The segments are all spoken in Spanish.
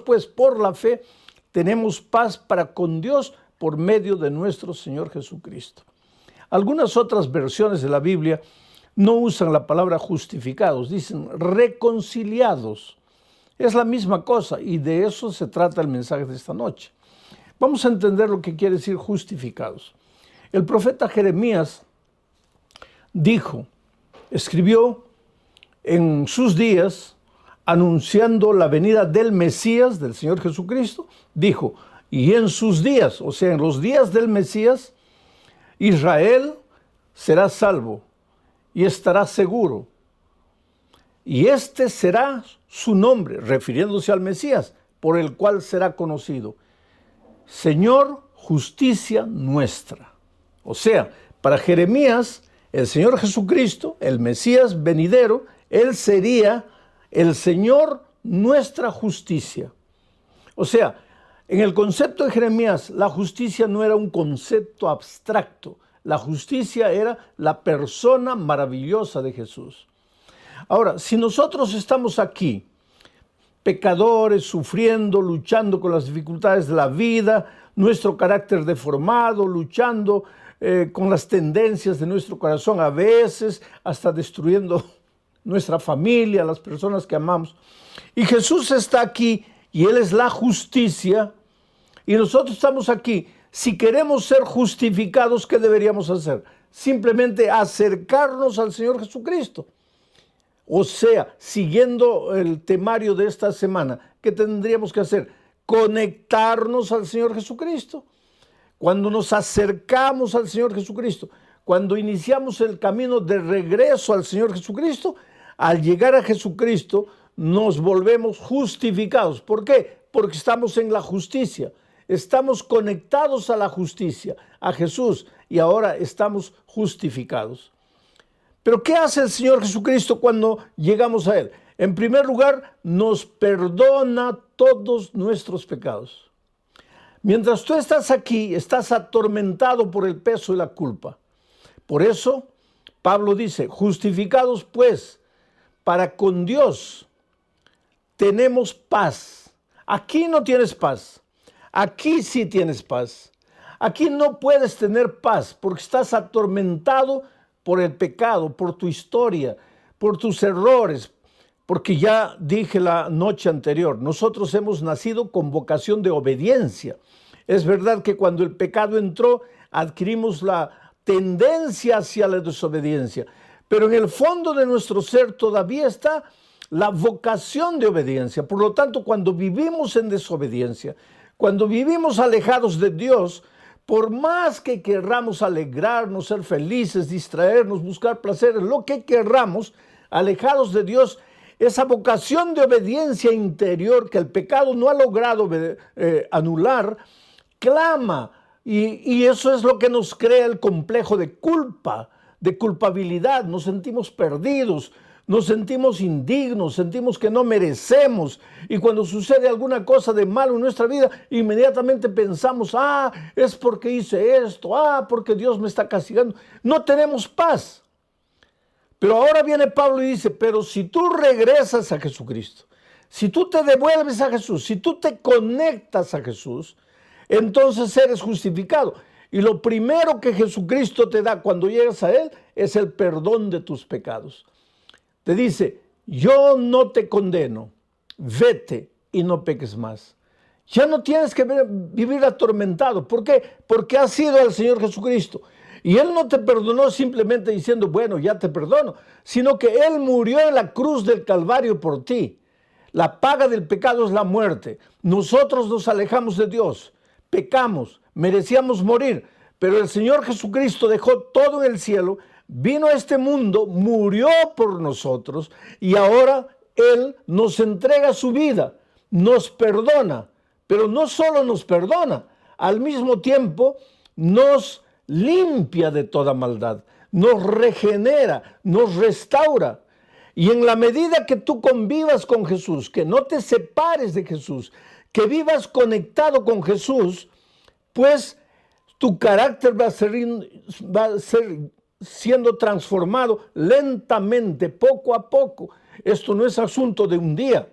pues por la fe tenemos paz para con Dios por medio de nuestro Señor Jesucristo. Algunas otras versiones de la Biblia no usan la palabra justificados, dicen reconciliados. Es la misma cosa y de eso se trata el mensaje de esta noche. Vamos a entender lo que quiere decir justificados. El profeta Jeremías escribió en sus días, anunciando la venida del Mesías, del Señor Jesucristo, dijo, y en sus días, o sea, en los días del Mesías, Israel será salvo y estará seguro. Y este será su nombre, refiriéndose al Mesías, por el cual será conocido. Señor, justicia nuestra. O sea, para Jeremías, el Señor Jesucristo, el Mesías venidero, Él sería el Señor nuestra justicia. O sea, en el concepto de Jeremías, la justicia no era un concepto abstracto. La justicia era la persona maravillosa de Jesús. Ahora, si nosotros estamos aquí, pecadores, sufriendo, luchando con las dificultades de la vida, nuestro carácter deformado, luchando con las tendencias de nuestro corazón, a veces hasta destruyendo nuestra familia, las personas que amamos. Y Jesús está aquí y Él es la justicia y nosotros estamos aquí. Si queremos ser justificados, ¿qué deberíamos hacer? Simplemente acercarnos al Señor Jesucristo. O sea, siguiendo el temario de esta semana, ¿qué tendríamos que hacer? Conectarnos al Señor Jesucristo. Cuando nos acercamos al Señor Jesucristo, cuando iniciamos el camino de regreso al Señor Jesucristo, al llegar a Jesucristo nos volvemos justificados. ¿Por qué? Porque estamos en la justicia. Estamos conectados a la justicia, a Jesús, y ahora estamos justificados. Pero ¿qué hace el Señor Jesucristo cuando llegamos a Él? En primer lugar, nos perdona todos nuestros pecados. Mientras tú estás aquí, estás atormentado por el peso de la culpa. Por eso, Pablo dice, justificados pues, para con Dios tenemos paz. Aquí no tienes paz. Aquí sí tienes paz. Aquí no puedes tener paz porque estás atormentado por el pecado, por tu historia, por tus errores. Porque ya dije la noche anterior, nosotros hemos nacido con vocación de obediencia. Es verdad que cuando el pecado entró, adquirimos la tendencia hacia la desobediencia. Pero en el fondo de nuestro ser todavía está la vocación de obediencia. Por lo tanto, cuando vivimos en desobediencia, cuando vivimos alejados de Dios, por más que querramos alegrarnos, ser felices, distraernos, buscar placeres, lo que querramos, alejados de Dios, esa vocación de obediencia interior que el pecado no ha logrado anular, clama. Y eso es lo que nos crea el complejo de culpa, de culpabilidad. Nos sentimos perdidos, nos sentimos indignos, sentimos que no merecemos. Y cuando sucede alguna cosa de malo en nuestra vida, inmediatamente pensamos, es porque hice esto, porque Dios me está castigando. No tenemos paz. Pero ahora viene Pablo y dice, pero si tú regresas a Jesucristo, si tú te devuelves a Jesús, si tú te conectas a Jesús, entonces eres justificado. Y lo primero que Jesucristo te da cuando llegas a Él es el perdón de tus pecados. Te dice, yo no te condeno, vete y no peques más. Ya no tienes que vivir atormentado. ¿Por qué? Porque has ido al Señor Jesucristo. Y Él no te perdonó simplemente diciendo, bueno, ya te perdono, sino que Él murió en la cruz del Calvario por ti. La paga del pecado es la muerte. Nosotros nos alejamos de Dios, pecamos, merecíamos morir, pero el Señor Jesucristo dejó todo en el cielo, vino a este mundo, murió por nosotros y ahora Él nos entrega su vida, nos perdona, pero no solo nos perdona, al mismo tiempo nos limpia de toda maldad, nos regenera, nos restaura. Y en la medida que tú convivas con Jesús, que no te separes de Jesús, que vivas conectado con Jesús, pues tu carácter va a ser siendo transformado lentamente, poco a poco. Esto no es asunto de un día.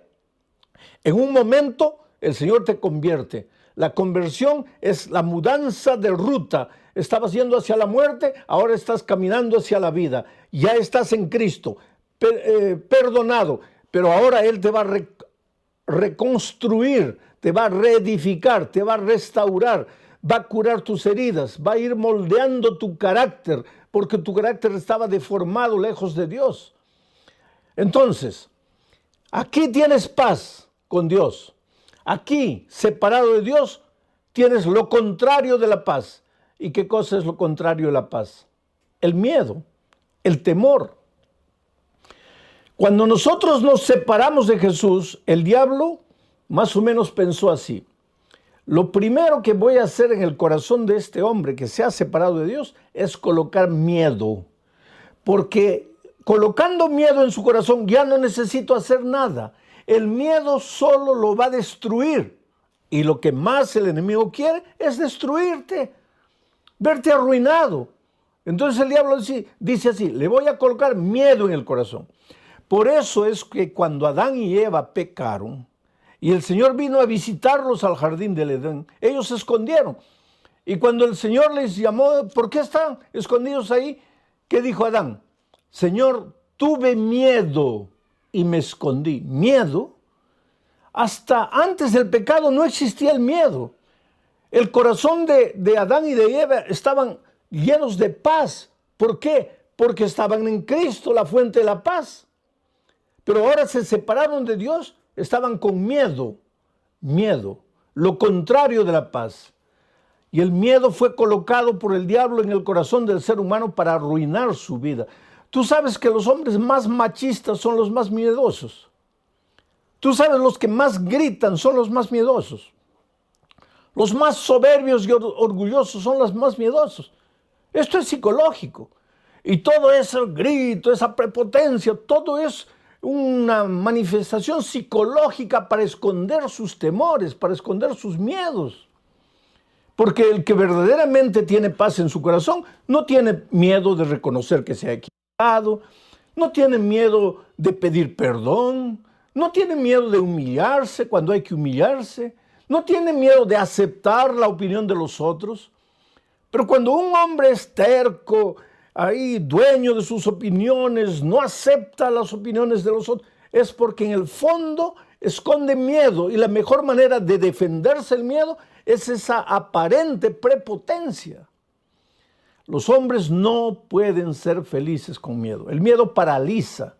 En un momento el Señor te convierte. La conversión es la mudanza de ruta. Estabas yendo hacia la muerte, ahora estás caminando hacia la vida. Ya estás en Cristo, perdonado, pero ahora Él te va a reconstruir, te va a reedificar, te va a restaurar, va a curar tus heridas, va a ir moldeando tu carácter, porque tu carácter estaba deformado lejos de Dios. Entonces, aquí tienes paz con Dios. Aquí, separado de Dios, tienes lo contrario de la paz. ¿Y qué cosa es lo contrario de la paz? El miedo, el temor. Cuando nosotros nos separamos de Jesús, el diablo más o menos pensó así: lo primero que voy a hacer en el corazón de este hombre que se ha separado de Dios es colocar miedo. Porque colocando miedo en su corazón ya no necesito hacer nada. El miedo solo lo va a destruir. Y lo que más el enemigo quiere es destruirte, verte arruinado. Entonces el diablo dice así: le voy a colocar miedo en el corazón. Por eso es que cuando Adán y Eva pecaron y el Señor vino a visitarlos al jardín del Edén, ellos se escondieron. Y cuando el Señor les llamó: ¿por qué están escondidos ahí? ¿Qué dijo Adán? Señor, tuve miedo y me escondí. ¿Miedo? Hasta antes del pecado no existía el miedo. El corazón de Adán y de Eva estaban llenos de paz. ¿Por qué? Porque estaban en Cristo, la fuente de la paz. Pero ahora se separaron de Dios, estaban con miedo. Miedo, lo contrario de la paz. Y el miedo fue colocado por el diablo en el corazón del ser humano para arruinar su vida. Tú sabes que los hombres más machistas son los más miedosos. Tú sabes, los que más gritan son los más miedosos. Los más soberbios y orgullosos son los más miedosos. Esto es psicológico. Y todo ese grito, esa prepotencia, todo es una manifestación psicológica para esconder sus temores, para esconder sus miedos. Porque el que verdaderamente tiene paz en su corazón no tiene miedo de reconocer que se ha equivocado, no tiene miedo de pedir perdón, no tiene miedo de humillarse cuando hay que humillarse, no tiene miedo de aceptar la opinión de los otros. Pero cuando un hombre es terco, ahí dueño de sus opiniones, no acepta las opiniones de los otros, es porque en el fondo esconde miedo, y la mejor manera de defenderse el miedo es esa aparente prepotencia. Los hombres no pueden ser felices con miedo. El miedo paraliza,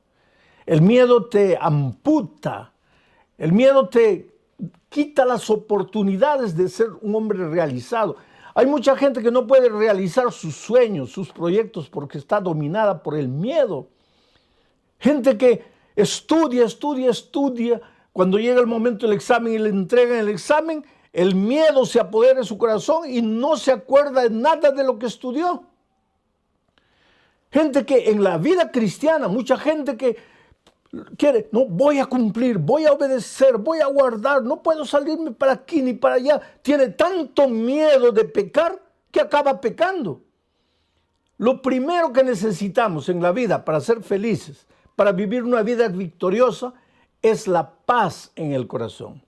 el miedo te amputa, el miedo te quita las oportunidades de ser un hombre realizado. Hay mucha gente que no puede realizar sus sueños, sus proyectos, porque está dominada por el miedo. Gente que estudia. Cuando llega el momento del examen y le entregan el examen, el miedo se apodera de su corazón y no se acuerda de nada de lo que estudió. Gente que en la vida cristiana, mucha gente que quiere: no, voy a cumplir, voy a obedecer, voy a guardar, no puedo salirme para aquí ni para allá. Tiene tanto miedo de pecar que acaba pecando. Lo primero que necesitamos en la vida para ser felices, para vivir una vida victoriosa, es la paz en el corazón.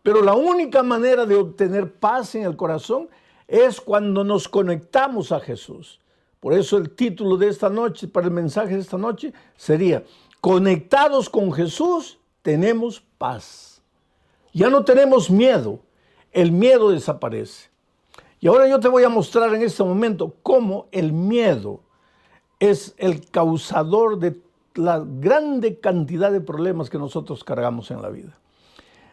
Pero la única manera de obtener paz en el corazón es cuando nos conectamos a Jesús. Por eso el título de esta noche, para el mensaje de esta noche, sería: conectados con Jesús, tenemos paz. Ya no tenemos miedo. El miedo desaparece. Y ahora yo te voy a mostrar en este momento cómo el miedo es el causador de la grande cantidad de problemas que nosotros cargamos en la vida.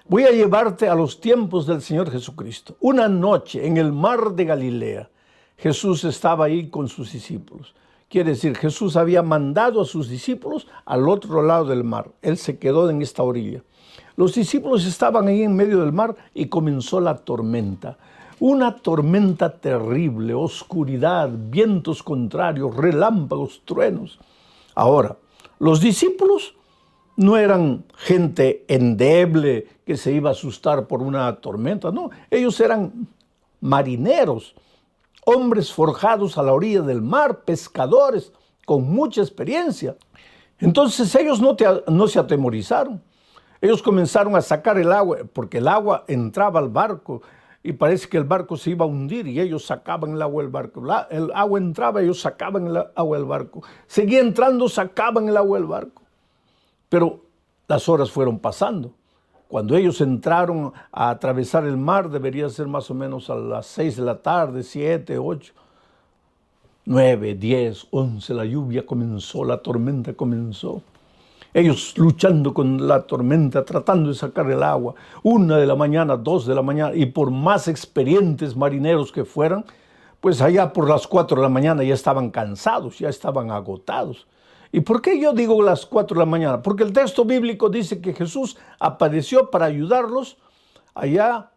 Voy a llevarte a los tiempos del Señor Jesucristo. Una noche en el mar de Galilea, Jesús estaba ahí con sus discípulos. Quiere decir, Jesús había mandado a sus discípulos al otro lado del mar. Él se quedó en esta orilla. Los discípulos estaban ahí en medio del mar y comenzó la tormenta. Una tormenta terrible, oscuridad, vientos contrarios, relámpagos, truenos. Ahora, los discípulos no eran gente endeble que se iba a asustar por una tormenta, no. Ellos eran marineros, hombres forjados a la orilla del mar, pescadores con mucha experiencia. Entonces ellos no se atemorizaron. Ellos comenzaron a sacar el agua, porque el agua entraba al barco y parece que el barco se iba a hundir y ellos sacaban el agua del barco. El agua entraba, ellos sacaban el agua del barco. Seguía entrando, sacaban el agua del barco. Pero las horas fueron pasando. Cuando ellos entraron a atravesar el mar, debería ser más o menos a las 6 de la tarde, 7, 8, 9, 10, 11, la lluvia comenzó, la tormenta comenzó. Ellos luchando con la tormenta, tratando de sacar el agua. 1 de la mañana, 2 de la mañana, y por más experientes marineros que fueran, pues allá por las 4 de la mañana ya estaban cansados, ya estaban agotados. ¿Y por qué yo digo las 4 de la mañana? Porque el texto bíblico dice que Jesús apareció para ayudarlos allá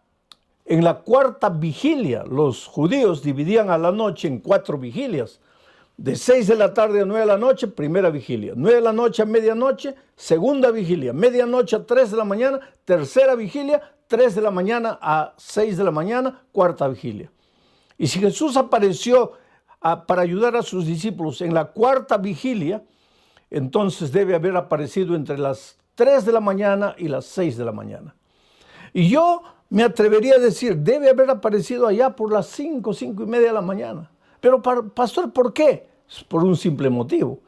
en la 4ª vigilia. Los judíos dividían a la noche en 4 vigilias. De 6 de la tarde a 9 de la noche, primera vigilia. 9 de la noche a medianoche, segunda vigilia. Medianoche a 3 de la mañana, tercera vigilia. 3 de la mañana a 6 de la mañana, 4ª vigilia. Y si Jesús apareció para ayudar a sus discípulos en la 4ª vigilia, entonces debe haber aparecido entre las 3 de la mañana y las 6 de la mañana. Y yo me atrevería a decir, debe haber aparecido allá por las 5, 5 y media de la mañana. Pero, pastor, ¿por qué? Por un simple motivo.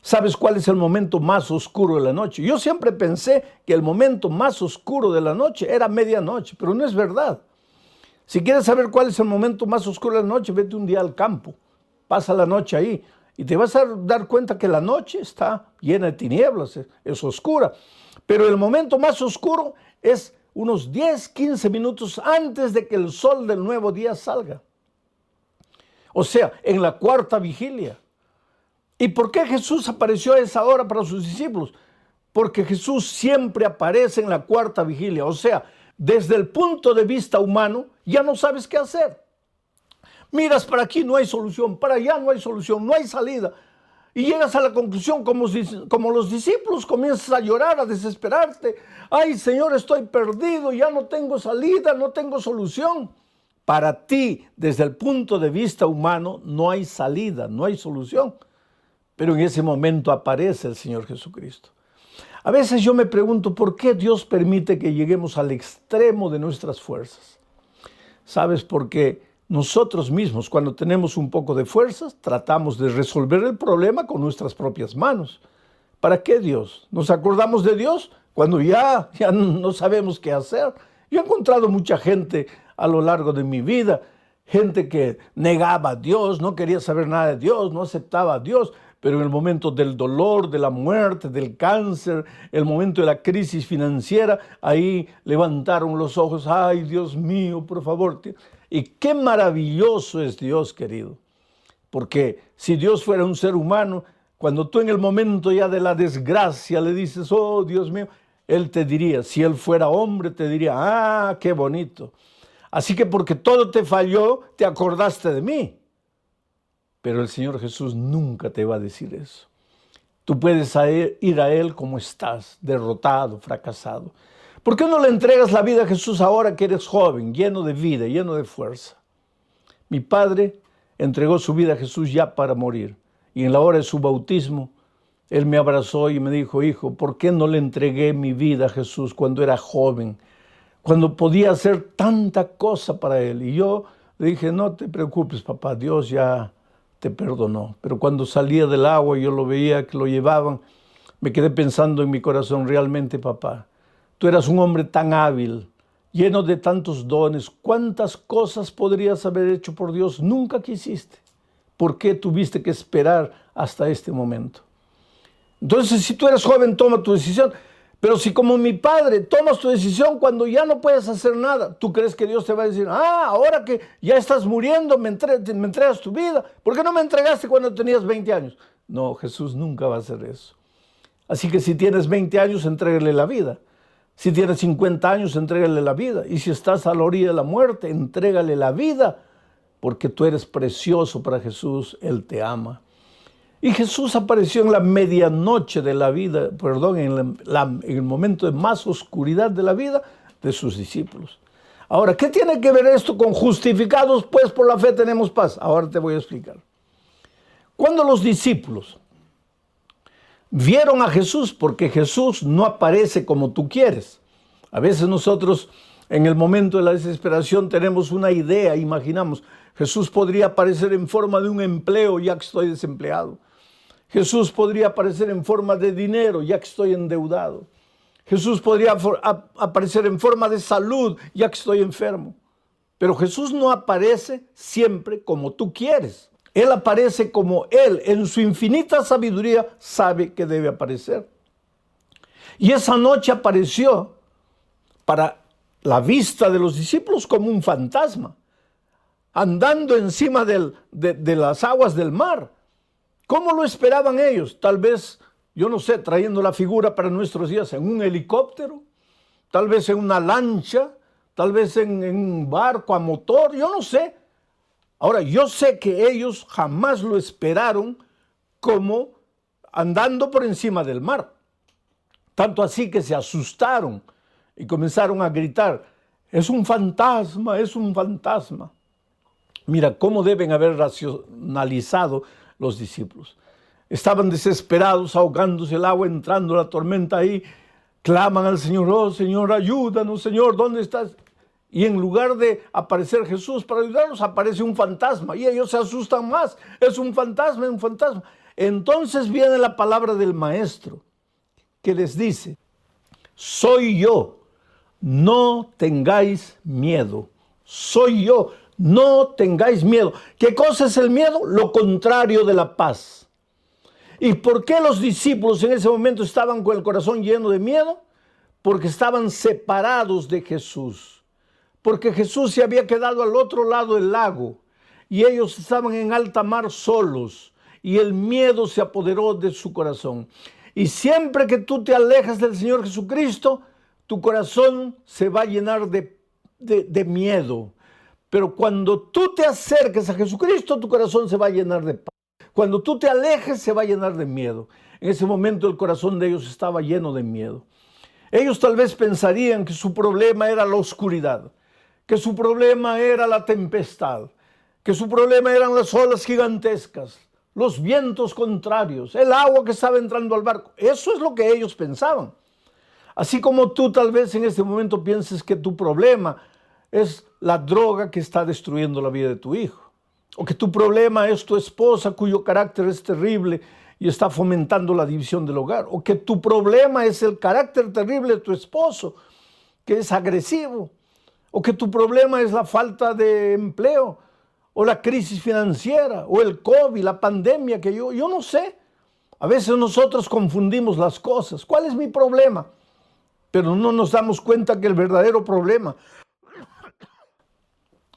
¿Sabes cuál es el momento más oscuro de la noche? Yo siempre pensé que el momento más oscuro de la noche era medianoche, pero no es verdad. Si quieres saber cuál es el momento más oscuro de la noche, vete un día al campo, pasa la noche ahí y te vas a dar cuenta que la noche está llena de tinieblas, es oscura. Pero el momento más oscuro es unos 10, 15 minutos antes de que el sol del nuevo día salga. O sea, en la 4ª vigilia. ¿Y por qué Jesús apareció a esa hora para sus discípulos? Porque Jesús siempre aparece en la 4ª vigilia. O sea, desde el punto de vista humano, ya no sabes qué hacer. Miras para aquí, no hay solución, para allá no hay solución, no hay salida. Y llegas a la conclusión, como los discípulos, comienzas a llorar, a desesperarte. Ay, Señor, estoy perdido, ya no tengo salida, no tengo solución. Para ti, desde el punto de vista humano, no hay salida, no hay solución. Pero en ese momento aparece el Señor Jesucristo. A veces yo me pregunto, ¿por qué Dios permite que lleguemos al extremo de nuestras fuerzas? ¿Sabes? Porque nosotros mismos, cuando tenemos un poco de fuerzas, tratamos de resolver el problema con nuestras propias manos. ¿Para qué Dios? ¿Nos acordamos de Dios cuando ya no sabemos qué hacer? Yo he encontrado mucha gente a lo largo de mi vida, gente que negaba a Dios, no quería saber nada de Dios, no aceptaba a Dios, pero en el momento del dolor, de la muerte, del cáncer, el momento de la crisis financiera, ahí levantaron los ojos, ay Dios mío, por favor. Y qué maravilloso es Dios, querido, porque si Dios fuera un ser humano, cuando tú en el momento ya de la desgracia le dices, oh Dios mío, Él te diría, si Él fuera hombre, te diría, ah, qué bonito. Así que porque todo te falló, te acordaste de mí. Pero el Señor Jesús nunca te va a decir eso. Tú puedes ir a Él como estás, derrotado, fracasado. ¿Por qué no le entregas la vida a Jesús ahora que eres joven, lleno de vida, lleno de fuerza? Mi padre entregó su vida a Jesús ya para morir. Y en la hora de su bautismo, Él me abrazó y me dijo, hijo, ¿por qué no le entregué mi vida a Jesús cuando era joven? Cuando podía hacer tanta cosa para Él. Y yo le dije, no te preocupes, papá, Dios ya te perdonó. Pero cuando salía del agua y yo lo veía que lo llevaban, me quedé pensando en mi corazón, realmente, papá, tú eras un hombre tan hábil, lleno de tantos dones. ¿Cuántas cosas podrías haber hecho por Dios? Nunca quisiste. ¿Por qué tuviste que esperar hasta este momento? Entonces, si tú eres joven, toma tu decisión. Pero si como mi padre tomas tu decisión cuando ya no puedes hacer nada, ¿tú crees que Dios te va a decir, ahora que ya estás muriendo, me entregas tu vida? ¿Por qué no me entregaste cuando tenías 20 años? No, Jesús nunca va a hacer eso. Así que si tienes 20 años, entrégale la vida. Si tienes 50 años, entrégale la vida. Y si estás a la orilla de la muerte, entrégale la vida, porque tú eres precioso para Jesús, Él te ama. Y Jesús apareció en la medianoche de la vida, en el momento de más oscuridad de la vida de sus discípulos. Ahora, ¿qué tiene que ver esto con justificados? Pues por la fe tenemos paz. Ahora te voy a explicar. Cuando los discípulos Vieron a Jesús porque Jesús no aparece como tú quieres. A veces nosotros en el momento de la desesperación tenemos una idea, imaginamos, Jesús podría aparecer en forma de un empleo ya que estoy desempleado. Jesús podría aparecer en forma de dinero ya que estoy endeudado. Jesús podría aparecer en forma de salud ya que estoy enfermo. Pero Jesús no aparece siempre como tú quieres. Él aparece como Él, en su infinita sabiduría, sabe que debe aparecer. Y esa noche apareció para la vista de los discípulos como un fantasma, andando encima de las aguas del mar. ¿Cómo lo esperaban ellos? Tal vez, yo no sé, trayendo la figura para nuestros días, en un helicóptero, tal vez en una lancha, tal vez en un barco a motor, yo no sé. Ahora, yo sé que ellos jamás lo esperaron como andando por encima del mar. Tanto así que se asustaron y comenzaron a gritar, es un fantasma, es un fantasma. Mira cómo deben haber racionalizado los discípulos. Estaban desesperados, ahogándose el agua, entrando la tormenta ahí. Claman al Señor, oh Señor, ayúdanos, Señor, ¿dónde estás? Y en lugar de aparecer Jesús para ayudarlos, aparece un fantasma. Y ellos se asustan más. Es un fantasma, es un fantasma. Entonces viene la palabra del Maestro que les dice, soy yo, no tengáis miedo. Soy yo, no tengáis miedo. ¿Qué cosa es el miedo? Lo contrario de la paz. ¿Y por qué los discípulos en ese momento estaban con el corazón lleno de miedo? Porque estaban separados de Jesús. Porque Jesús se había quedado al otro lado del lago y ellos estaban en alta mar solos y el miedo se apoderó de su corazón. Y siempre que tú te alejas del Señor Jesucristo, tu corazón se va a llenar de miedo. Pero cuando tú te acerques a Jesucristo, tu corazón se va a llenar de paz. Cuando tú te alejes, se va a llenar de miedo. En ese momento el corazón de ellos estaba lleno de miedo. Ellos tal vez pensarían que su problema era la oscuridad, que su problema era la tempestad, que su problema eran las olas gigantescas, los vientos contrarios, el agua que estaba entrando al barco. Eso es lo que ellos pensaban. Así como tú tal vez en este momento pienses que tu problema es la droga que está destruyendo la vida de tu hijo, o que tu problema es tu esposa cuyo carácter es terrible y está fomentando la división del hogar, o que tu problema es el carácter terrible de tu esposo, que es agresivo, o que tu problema es la falta de empleo, o la crisis financiera, o el COVID, la pandemia, que yo no sé. A veces nosotros confundimos las cosas. ¿Cuál es mi problema? Pero no nos damos cuenta que el verdadero problema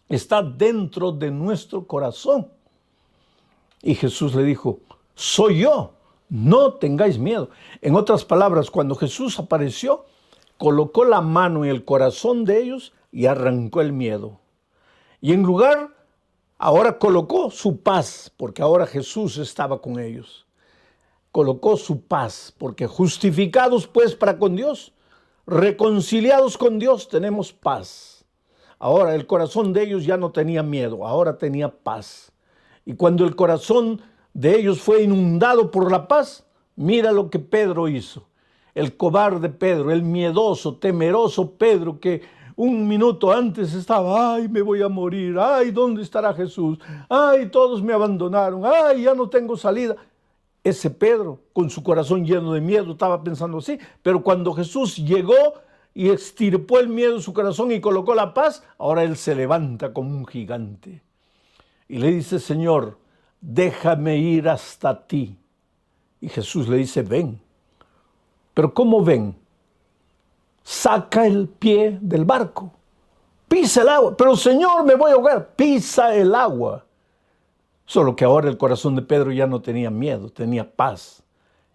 está dentro de nuestro corazón. Y Jesús le dijo, soy yo, no tengáis miedo. En otras palabras, cuando Jesús apareció, colocó la mano en el corazón de ellos y arrancó el miedo. Y en lugar, ahora colocó su paz, porque ahora Jesús estaba con ellos. Colocó su paz, porque justificados pues para con Dios, reconciliados con Dios, tenemos paz. Ahora el corazón de ellos ya no tenía miedo, ahora tenía paz. Y cuando el corazón de ellos fue inundado por la paz, mira lo que Pedro hizo. El cobarde Pedro, el miedoso, temeroso Pedro, que un minuto antes estaba, ay, me voy a morir, ay, ¿dónde estará Jesús? Ay, todos me abandonaron, ay, ya no tengo salida. Ese Pedro, con su corazón lleno de miedo, estaba pensando así, pero cuando Jesús llegó y extirpó el miedo en su corazón y colocó la paz, ahora él se levanta como un gigante. Y le dice, Señor, déjame ir hasta ti. Y Jesús le dice, ven. Pero ¿cómo ven? Saca el pie del barco, pisa el agua. Pero Señor, me voy a ahogar. Pisa el agua. Solo que ahora el corazón de Pedro ya no tenía miedo, tenía paz.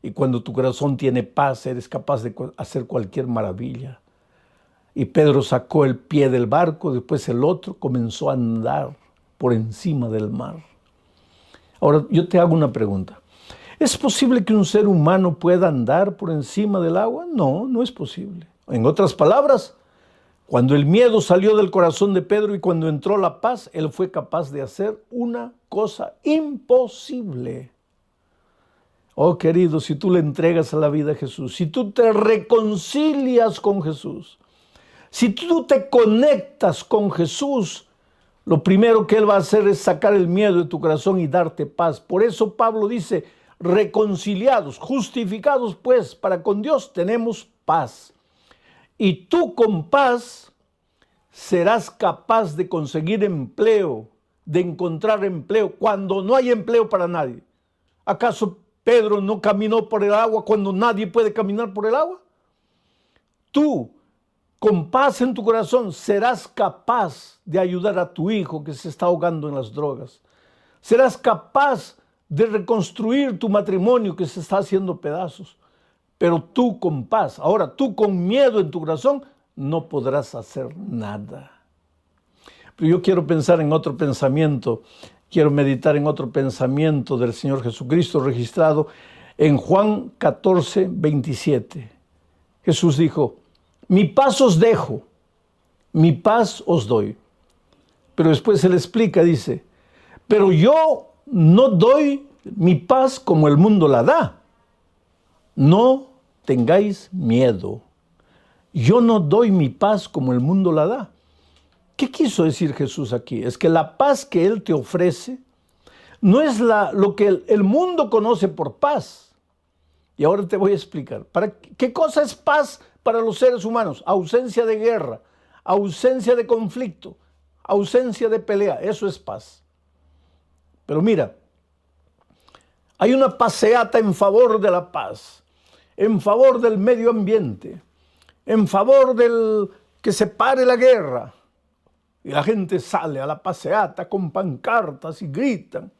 Y cuando tu corazón tiene paz, eres capaz de hacer cualquier maravilla. Y Pedro sacó el pie del barco, después el otro comenzó a andar por encima del mar. Ahora, yo te hago una pregunta. ¿Es posible que un ser humano pueda andar por encima del agua? No, no es posible. En otras palabras, cuando el miedo salió del corazón de Pedro y cuando entró la paz, él fue capaz de hacer una cosa imposible. Oh, querido, si tú le entregas a la vida a Jesús, si tú te reconcilias con Jesús, si tú te conectas con Jesús, lo primero que Él va a hacer es sacar el miedo de tu corazón y darte paz. Por eso Pablo dice, reconciliados, justificados pues para con Dios tenemos paz. Y tú con paz serás capaz de conseguir empleo, de encontrar empleo cuando no hay empleo para nadie. ¿Acaso Pedro no caminó por el agua cuando nadie puede caminar por el agua? Tú, con paz en tu corazón, serás capaz de ayudar a tu hijo que se está ahogando en las drogas. Serás capaz de reconstruir tu matrimonio que se está haciendo pedazos. Pero tú con paz, ahora tú con miedo en tu corazón, no podrás hacer nada. Pero yo quiero pensar en otro pensamiento, quiero meditar en otro pensamiento del Señor Jesucristo registrado en Juan 14, 27. Jesús dijo, mi paz os dejo, mi paz os doy. Pero después Él explica, dice, pero yo no doy mi paz como el mundo la da. No tengáis miedo. Yo no doy mi paz como el mundo la da. ¿Qué quiso decir Jesús aquí? Es que la paz que Él te ofrece no es lo que el mundo conoce por paz. Y ahora te voy a explicar. ¿Qué cosa es paz para los seres humanos? Ausencia de guerra, ausencia de conflicto, ausencia de pelea. Eso es paz. Pero mira, hay una paseata en favor de la paz, en favor del medio ambiente, en favor del que se pare la guerra. Y la gente sale a la paseata con pancartas y gritan.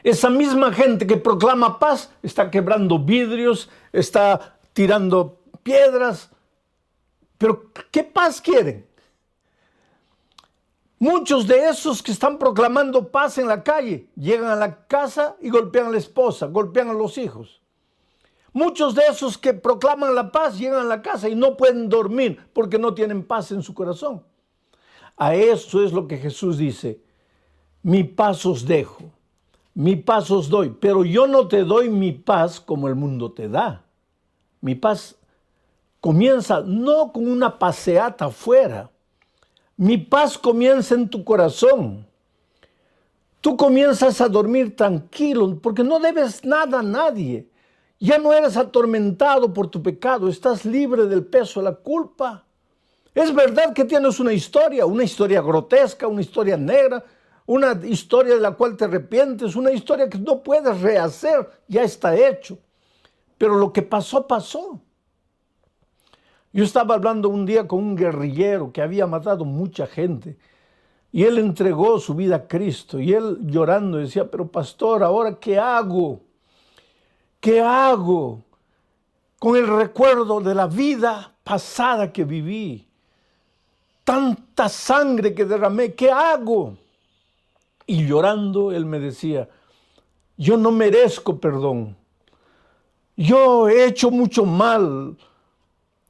Esa misma gente que proclama paz está quebrando vidrios, está tirando piedras. Pero ¿qué paz quieren? Muchos de esos que están proclamando paz en la calle llegan a la casa y golpean a la esposa, golpean a los hijos. Muchos de esos que proclaman la paz llegan a la casa y no pueden dormir porque no tienen paz en su corazón. A eso es lo que Jesús dice, mi paz os dejo, mi paz os doy, pero yo no te doy mi paz como el mundo te da. Mi paz comienza no con una paseata afuera, mi paz comienza en tu corazón. Tú comienzas a dormir tranquilo porque no debes nada a nadie. Ya no eres atormentado por tu pecado, estás libre del peso de la culpa. Es verdad que tienes una historia grotesca, una historia negra, una historia de la cual te arrepientes, una historia que no puedes rehacer, ya está hecho. Pero lo que pasó, pasó. Yo estaba hablando un día con un guerrillero que había matado mucha gente y él entregó su vida a Cristo y él llorando decía, pero pastor, ¿ahora qué hago? ¿Qué hago con el recuerdo de la vida pasada que viví? Tanta sangre que derramé, ¿qué hago? Y llorando él me decía, yo no merezco perdón. Yo he hecho mucho mal.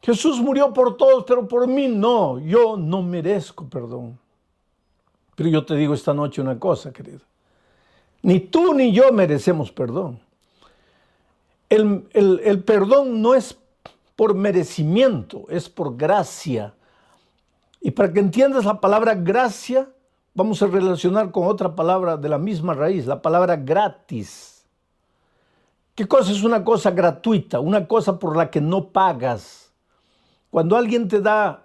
Jesús murió por todos, pero por mí no. Yo no merezco perdón. Pero yo te digo esta noche una cosa, querido. Ni tú ni yo merecemos perdón. El perdón no es por merecimiento, es por gracia. Y para que entiendas la palabra gracia, vamos a relacionar con otra palabra de la misma raíz, la palabra gratis. ¿Qué cosa es una cosa gratuita? Una cosa por la que no pagas. Cuando alguien te da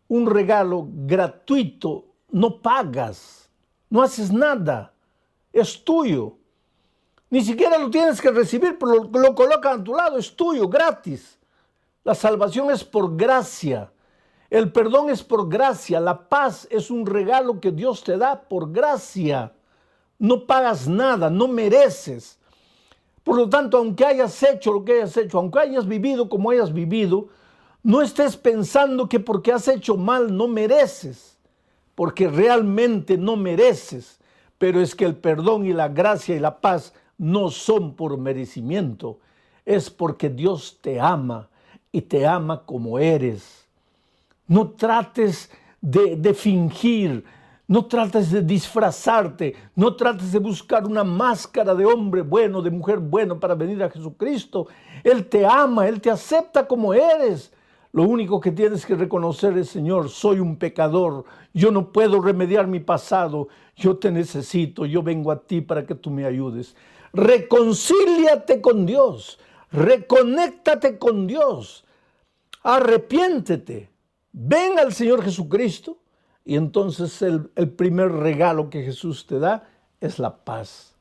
un regalo gratuito, no pagas, no haces nada, es tuyo. Ni siquiera lo tienes que recibir, pero lo colocan a tu lado, es tuyo, gratis. La salvación es por gracia. El perdón es por gracia, la paz es un regalo que Dios te da por gracia. No pagas nada, no mereces. Por lo tanto, aunque hayas hecho lo que hayas hecho, aunque hayas vivido como hayas vivido, no estés pensando que porque has hecho mal no mereces, porque realmente no mereces. Pero es que el perdón y la gracia y la paz no son por merecimiento, es porque Dios te ama y te ama como eres. No trates de fingir, No trates de disfrazarte, no trates de buscar una máscara de hombre bueno, de mujer bueno para venir a Jesucristo. Él te ama, Él te acepta como eres. Lo único que tienes que reconocer es, Señor, soy un pecador, yo no puedo remediar mi pasado, yo te necesito, yo vengo a ti para que tú me ayudes. Reconcíliate con Dios, reconéctate con Dios, arrepiéntete, ven al Señor Jesucristo. Y entonces el primer regalo que Jesús te da es la paz.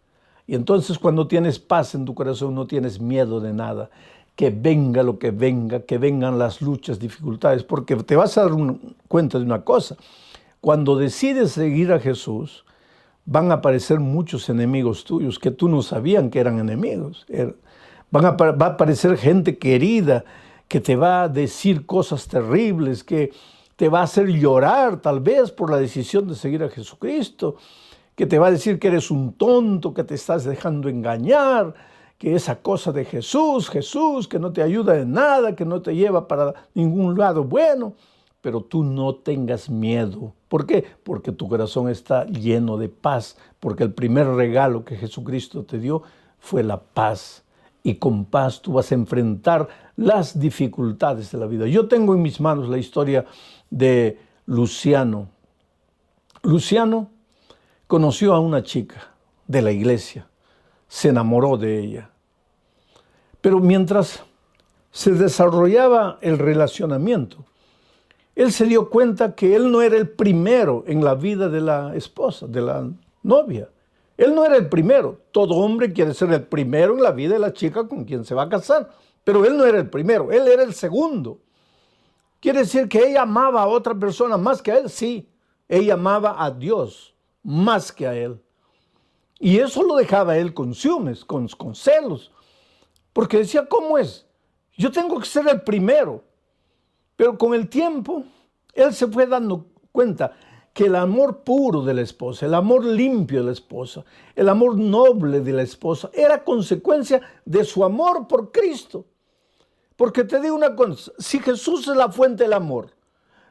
Y entonces cuando tienes paz en tu corazón no tienes miedo de nada. Que venga lo que venga, que vengan las luchas, dificultades, porque te vas a dar cuenta de una cosa. Cuando decides seguir a Jesús, van a aparecer muchos enemigos tuyos que tú no sabían que eran enemigos. Va a aparecer gente querida que te va a decir cosas terribles, que te va a hacer llorar tal vez por la decisión de seguir a Jesucristo, que te va a decir que eres un tonto, que te estás dejando engañar, que esa cosa de Jesús, que no te ayuda en nada, que no te lleva para ningún lado bueno. Pero tú no tengas miedo. ¿Por qué? Porque tu corazón está lleno de paz, porque el primer regalo que Jesucristo te dio fue la paz. Y con paz tú vas a enfrentar las dificultades de la vida. Yo tengo en mis manos la historia de Luciano. Luciano conoció a una chica de la iglesia, se enamoró de ella. Pero mientras se desarrollaba el relacionamiento, él se dio cuenta que él no era el primero en la vida de la esposa, de la novia. Él no era el primero. Todo hombre quiere ser el primero en la vida de la chica con quien se va a casar. Pero él no era el primero, él era el segundo. ¿Quiere decir que ella amaba a otra persona más que a él? Sí, ella amaba a Dios más que a él. Y eso lo dejaba a él con ciúmes, con celos. Porque decía, ¿cómo es? Yo tengo que ser el primero. Pero con el tiempo, él se fue dando cuenta que el amor puro de la esposa, el amor limpio de la esposa, el amor noble de la esposa, era consecuencia de su amor por Cristo. Porque te digo una cosa, si Jesús es la fuente del amor,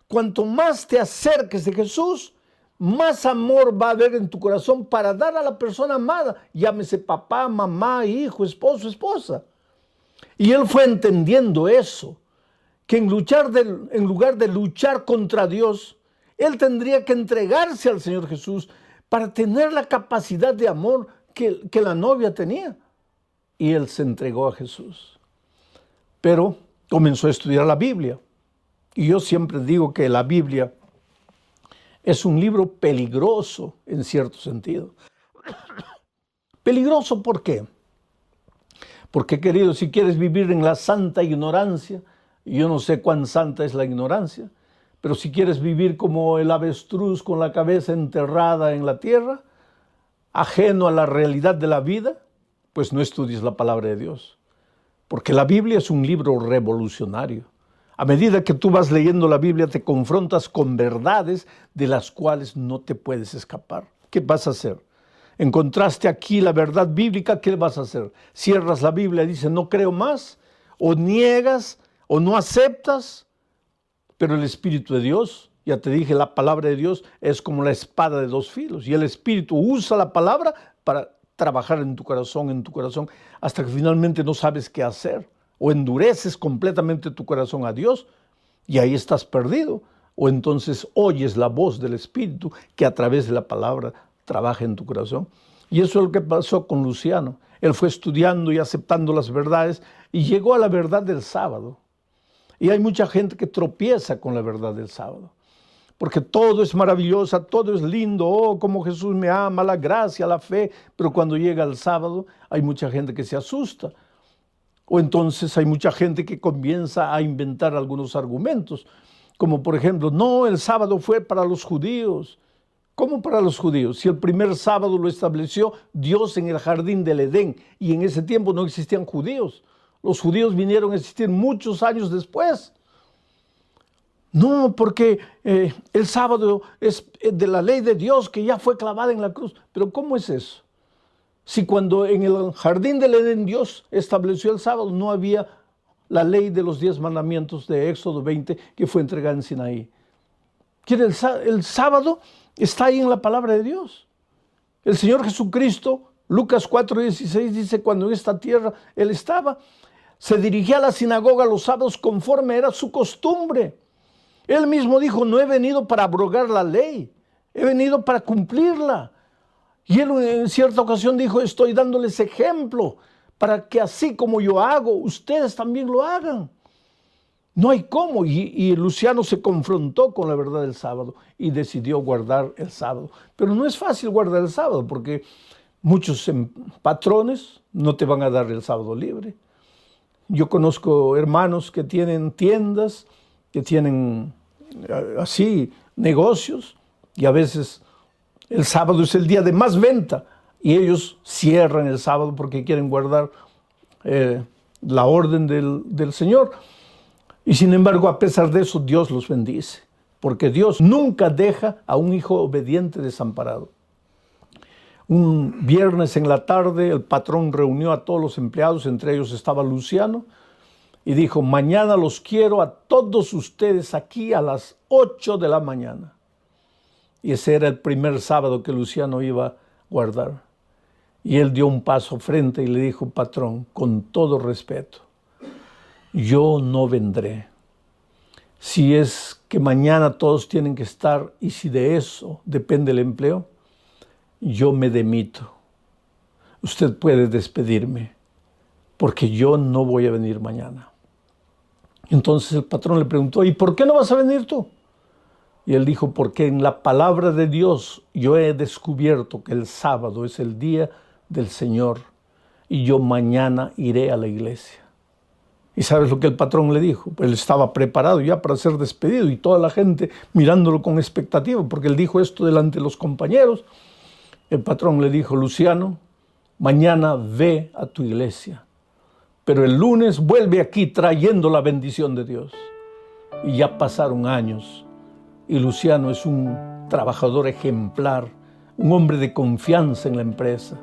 cuanto más te acerques de Jesús, más amor va a haber en tu corazón para dar a la persona amada, llámese papá, mamá, hijo, esposo, esposa. Y él fue entendiendo eso, que en lugar de luchar contra Dios, él tendría que entregarse al Señor Jesús para tener la capacidad de amor que la novia tenía. Y él se entregó a Jesús. Pero comenzó a estudiar la Biblia. Y yo siempre digo que la Biblia es un libro peligroso en cierto sentido. ¿Peligroso por qué? Porque, querido, si quieres vivir en la santa ignorancia, yo no sé cuán santa es la ignorancia, pero si quieres vivir como el avestruz con la cabeza enterrada en la tierra, ajeno a la realidad de la vida, pues no estudies la palabra de Dios. Porque la Biblia es un libro revolucionario. A medida que tú vas leyendo la Biblia, te confrontas con verdades de las cuales no te puedes escapar. ¿Qué vas a hacer? Encontraste aquí la verdad bíblica, ¿qué vas a hacer? Cierras la Biblia y dices, no creo más, o niegas, o no aceptas, pero el Espíritu de Dios, ya te dije, la palabra de Dios es como la espada de dos filos, y el Espíritu usa la palabra para trabajar en tu corazón, hasta que finalmente no sabes qué hacer, o endureces completamente tu corazón a Dios, y ahí estás perdido, o entonces oyes la voz del Espíritu que a través de la palabra trabaja en tu corazón. Y eso es lo que pasó con Luciano. Él fue estudiando y aceptando las verdades y llegó a la verdad del sábado. Y hay mucha gente que tropieza con la verdad del sábado. Porque todo es maravilloso, todo es lindo, oh, como Jesús me ama, la gracia, la fe. Pero cuando llega el sábado, hay mucha gente que se asusta. O entonces hay mucha gente que comienza a inventar algunos argumentos. Como por ejemplo, no, el sábado fue para los judíos. ¿Cómo para los judíos? Si el primer sábado lo estableció Dios en el jardín del Edén y en ese tiempo no existían judíos. Los judíos vinieron a existir muchos años después. No, porque el sábado es de la ley de Dios que ya fue clavada en la cruz. Pero ¿cómo es eso? Si cuando en el jardín del Edén Dios estableció el sábado, no había la ley de los 10 mandamientos de Éxodo 20 que fue entregada en Sinaí. El sábado Está ahí en la palabra de Dios. El Señor Jesucristo, Lucas 4:16 dice, cuando en esta tierra Él estaba, se dirigía a la sinagoga los sábados conforme era su costumbre. Él mismo dijo, no he venido para abrogar la ley, he venido para cumplirla. Y Él en cierta ocasión dijo, estoy dándoles ejemplo para que así como yo hago, ustedes también lo hagan. No hay cómo. Y Luciano se confrontó con la verdad del sábado y decidió guardar el sábado. Pero no es fácil guardar el sábado porque muchos patrones no te van a dar el sábado libre. Yo conozco hermanos que tienen tiendas, que tienen así negocios y a veces el sábado es el día de más venta y ellos cierran el sábado porque quieren guardar la orden del Señor. Y sin embargo, a pesar de eso, Dios los bendice, porque Dios nunca deja a un hijo obediente desamparado. Un viernes en la tarde, el patrón reunió a todos los empleados, entre ellos estaba Luciano, y dijo, mañana los quiero a todos ustedes aquí a las 8 de la mañana. Y ese era el primer sábado que Luciano iba a guardar. Y él dio un paso frente y le dijo, patrón, con todo respeto, yo no vendré. Si es que mañana todos tienen que estar y si de eso depende el empleo, yo me demito. Usted puede despedirme porque yo no voy a venir mañana. Entonces el patrón le preguntó, ¿y por qué no vas a venir tú? Y él dijo, porque en la palabra de Dios yo he descubierto que el sábado es el día del Señor y yo mañana iré a la iglesia. ¿Y sabes lo que el patrón le dijo? Pues él estaba preparado ya para ser despedido y toda la gente mirándolo con expectativa, porque él dijo esto delante de los compañeros. El patrón le dijo, Luciano, mañana ve a tu iglesia, pero el lunes vuelve aquí trayendo la bendición de Dios. Y ya pasaron años y Luciano es un trabajador ejemplar, un hombre de confianza en la empresa.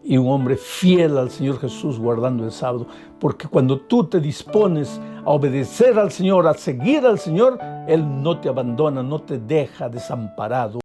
Y un hombre fiel al Señor Jesús guardando el sábado. Porque cuando tú te dispones a obedecer al Señor, a seguir al Señor, Él no te abandona, no te deja desamparado.